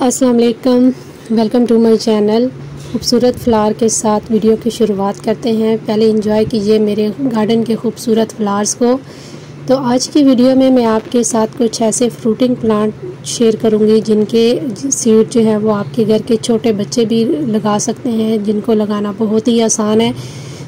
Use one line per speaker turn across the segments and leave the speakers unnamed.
अस्सलाम वालेकुम, welcome to my channel. खूबसूरत फ्लावर के साथ वीडियो की शुरुआत करते हैं। पहले एंजॉय कीजिए मेरे गार्डन के खूबसूरत फ्लावर्स को। तो आज की वीडियो में मैं आपके साथ कुछ ऐसे फ्रूटिंग प्लांट शेयर करूंगी जिनके सीड जो है वो आपके घर के छोटे बच्चे भी लगा सकते हैं, जिनको लगाना बहुत ही आसान है।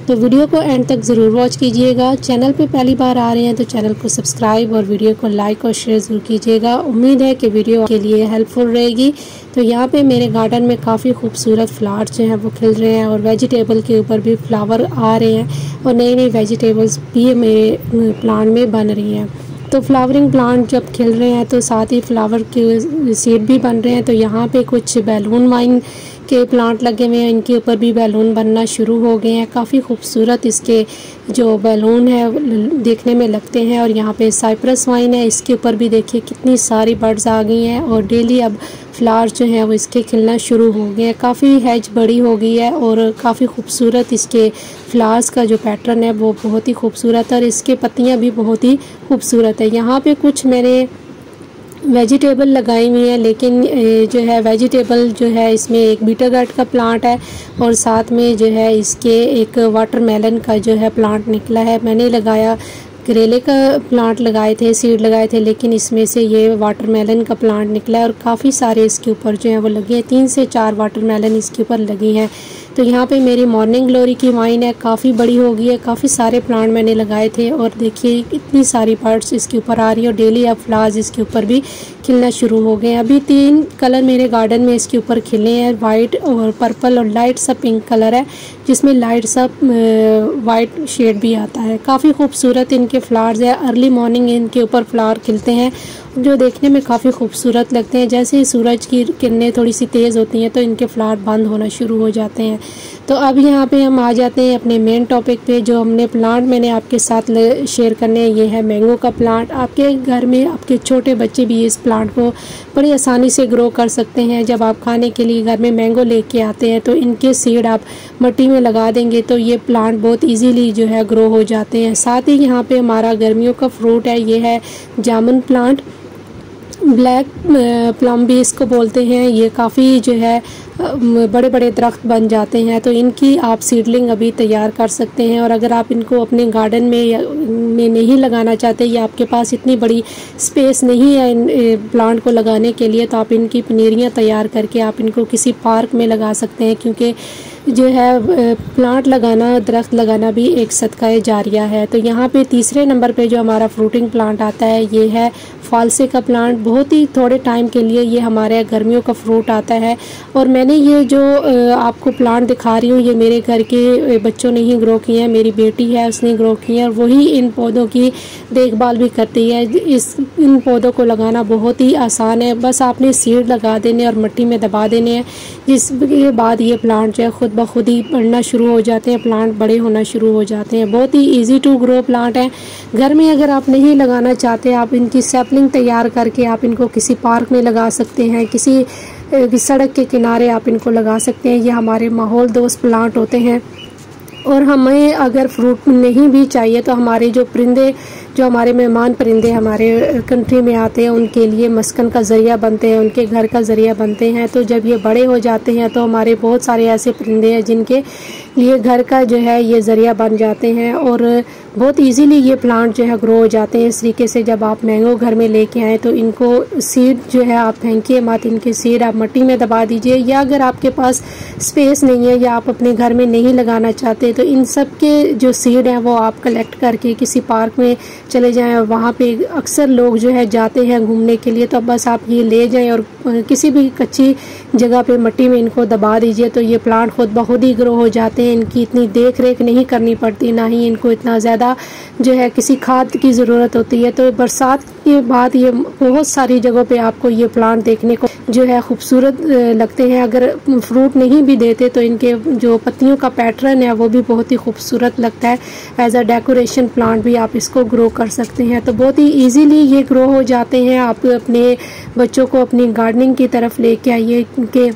तो वीडियो को एंड तक ज़रूर वॉच कीजिएगा। चैनल पे पहली बार आ रहे हैं तो चैनल को सब्सक्राइब और वीडियो को लाइक और शेयर ज़रूर कीजिएगा। उम्मीद है कि वीडियो के लिए हेल्पफुल रहेगी। तो यहाँ पे मेरे गार्डन में काफ़ी खूबसूरत फ्लावर्स जो हैं वो खिल रहे हैं और वेजिटेबल के ऊपर भी फ्लावर आ रहे हैं और नई नई वेजिटेबल्स भी मेरे प्लांट में बन रही हैं। तो फ्लावरिंग प्लांट जब खिल रहे हैं तो साथ ही फ्लावर के सीड भी बन रहे हैं। तो यहाँ पे कुछ बैलून वाइन के प्लांट लगे हुए हैं, इनके ऊपर भी बैलून बनना शुरू हो गए हैं। काफ़ी खूबसूरत इसके जो बैलून है देखने में लगते हैं। और यहाँ पे साइप्रस वाइन है, इसके ऊपर भी देखिए कितनी सारी बर्ड्स आ गई हैं और डेली अब फ्लावर्स जो हैं वो इसके खिलना शुरू हो गए हैं। काफ़ी हैज बड़ी हो गई है और काफ़ी खूबसूरत इसके फ्लावर्स का जो पैटर्न है वो बहुत ही खूबसूरत है और इसके पत्तियाँ भी बहुत ही खूबसूरत है। यहाँ पे कुछ मैंने वेजिटेबल लगाई हुई है, लेकिन जो है वेजिटेबल जो है इसमें एक बीटर गार्ड का प्लांट है और साथ में जो है इसके एक वाटरमेलन का जो है प्लांट निकला है। मैंने लगाया करेले का प्लांट लगाए थे, सीड लगाए थे, लेकिन इसमें से ये वाटरमेलन का प्लांट निकला है और काफ़ी सारे इसके ऊपर जो है वो लगे हैं। 3 से 4 वाटरमेलन इसके ऊपर लगी हैं। तो यहाँ पे मेरी मॉर्निंग ग्लोरी की वाइन है, काफ़ी बड़ी हो गई है। काफ़ी सारे प्लांट मैंने लगाए थे और देखिए इतनी सारी बर्ड्स इसके ऊपर आ रही है और डेली अब फ्लावर्स इसके ऊपर भी खिलना शुरू हो गए हैं। अभी 3 कलर मेरे गार्डन में इसके ऊपर खिले हैं, वाइट और पर्पल और लाइट सा पिंक कलर है, जिसमें लाइट सा वाइट शेड भी आता है। काफ़ी खूबसूरत इनके फ्लावर्स है। अर्ली मॉर्निंग इनके ऊपर फ्लावर खिलते हैं जो देखने में काफ़ी खूबसूरत लगते हैं। जैसे ही सूरज की किरणें थोड़ी सी तेज़ होती हैं तो इनके फ्लावर बंद होना शुरू हो जाते हैं। तो अब यहाँ पे हम आ जाते हैं अपने मेन टॉपिक पे। जो हमने प्लांट मैंने आपके साथ शेयर करने हैं, ये है मैंगो का प्लांट। आपके घर में आपके छोटे बच्चे भी इस प्लांट को बड़ी आसानी से ग्रो कर सकते हैं। जब आप खाने के लिए घर में मैंगो लेके आते हैं तो इनके सीड आप मिट्टी में लगा देंगे तो ये प्लांट बहुत ईजीली जो है ग्रो हो जाते हैं। साथ ही यहाँ पे हमारा गर्मियों का फ्रूट है, ये है जामुन प्लांट। ब्लैक प्लम भी इसको बोलते हैं। ये काफ़ी जो है बड़े बड़े दरख्त बन जाते हैं, तो इनकी आप सीडलिंग अभी तैयार कर सकते हैं। और अगर आप इनको अपने गार्डन में नहीं लगाना चाहते या आपके पास इतनी बड़ी स्पेस नहीं है इन प्लांट को लगाने के लिए, तो आप इनकी पनीरियाँ तैयार करके आप इनको किसी पार्क में लगा सकते हैं, क्योंकि जो है प्लांट लगाना, दरख्त लगाना भी एक सदका जारिया है। तो यहाँ पे तीसरे नंबर पे जो हमारा फ्रूटिंग प्लांट आता है ये है फालसे का प्लांट। बहुत ही थोड़े टाइम के लिए ये हमारे गर्मियों का फ्रूट आता है और मैंने ये जो आपको प्लांट दिखा रही हूँ ये मेरे घर के बच्चों ने ही ग्रो किए हैं। मेरी बेटी है उसने ग्रो किए हैं और वही इन पौधों की देखभाल भी करती है। इन पौधों को लगाना बहुत ही आसान है, बस आपने सीड लगा देने और मिट्टी में दबा देने हैं, जिसके बाद ये प्लांट जो है खुद ब खुद ही बढ़ना शुरू हो जाते हैं, प्लांट बड़े होना शुरू हो जाते हैं। बहुत ही इजी टू ग्रो प्लांट है। घर में अगर आप नहीं लगाना चाहते, आप इनकी सैपलिंग तैयार करके आप इनको किसी पार्क में लगा सकते हैं, किसी सड़क के किनारे आप इनको लगा सकते हैं। ये हमारे माहौल दोस्त प्लांट होते हैं। और हमें अगर फ्रूट नहीं भी चाहिए तो हमारे जो परिंदे, जो हमारे मेहमान परिंदे हमारे कंट्री में आते हैं, उनके लिए मस्कन का ज़रिया बनते हैं, उनके घर का ज़रिया बनते हैं। तो जब ये बड़े हो जाते हैं तो हमारे बहुत सारे ऐसे परिंदे हैं जिनके लिए घर का जो है ये ज़रिया बन जाते हैं और बहुत इजीली ये प्लांट जो है ग्रो हो जाते हैं। इस तरीके से जब आप मैंगो घर में लेके आएँ तो इनको सीड जो है आप फेंकिए मत, इनके सीड आप मिट्टी में दबा दीजिए। या अगर आपके पास स्पेस नहीं है या आप अपने घर में नहीं लगाना चाहते तो इन सब के जो सीड हैं वो आप कलेक्ट करके किसी पार्क में चले जाएं। वहाँ पे अक्सर लोग जो है जाते हैं घूमने के लिए, तो बस आप ये ले जाएं और किसी भी कच्ची जगह पे मिट्टी में इनको दबा दीजिए तो ये प्लांट खुद ब खुद ही ग्रो हो जाते हैं। इनकी इतनी देख रेख नहीं करनी पड़ती, ना ही इनको इतना ज़्यादा जो है किसी खाद की ज़रूरत होती है। तो बरसात के बाद ये बहुत सारी जगहों पे आपको ये प्लांट देखने को जो है खूबसूरत लगते हैं। अगर फ्रूट नहीं भी देते तो इनके जो पत्तियों का पैटर्न है वो भी बहुत ही खूबसूरत लगता है। एज अ डेकोरेशन प्लांट भी आप इसको ग्रो कर सकते हैं। तो बहुत ही इजीली ये ग्रो हो जाते हैं। आप अपने बच्चों को अपनी गार्डनिंग की तरफ लेके आइए, क्योंकि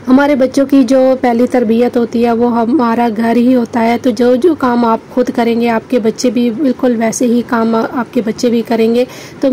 हमारे बच्चों की जो पहली तरबियत होती है वो हमारा घर ही होता है। तो जो जो काम आप खुद करेंगे आपके बच्चे भी बिल्कुल वैसे ही काम आपके बच्चे भी करेंगे। तो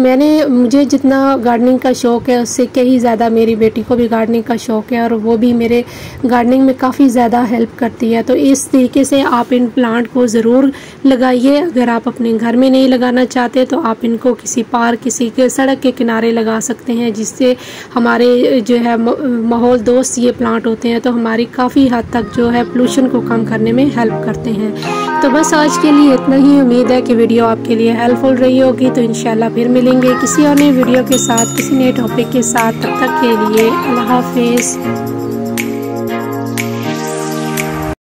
मुझे जितना गार्डनिंग का शौक़ है उससे कहीं ज़्यादा मेरी बेटी को भी गार्डनिंग का शौक़ है और वो भी मेरे गार्डनिंग में काफ़ी ज़्यादा हेल्प करती है। तो इस तरीके से आप इन प्लांट को ज़रूर लगाइए। अगर आप अपने घर में नहीं लगाना चाहते तो आप इनको किसी पार्क, किसी के सड़क के किनारे लगा सकते हैं, जिससे हमारे जो है माहौल दोस्त ये प्लांट होते हैं तो हमारी काफ़ी हद तक जो है पोल्यूशन को कम करने में हेल्प करते हैं। तो बस आज के लिए इतना ही। उम्मीद है कि वीडियो आपके लिए हेल्पफुल रही होगी। तो इंशाल्लाह फिर मिलेंगे किसी और नए वीडियो के साथ, किसी नए टॉपिक के साथ। तब तक के लिए अल्लाह हाफिज़।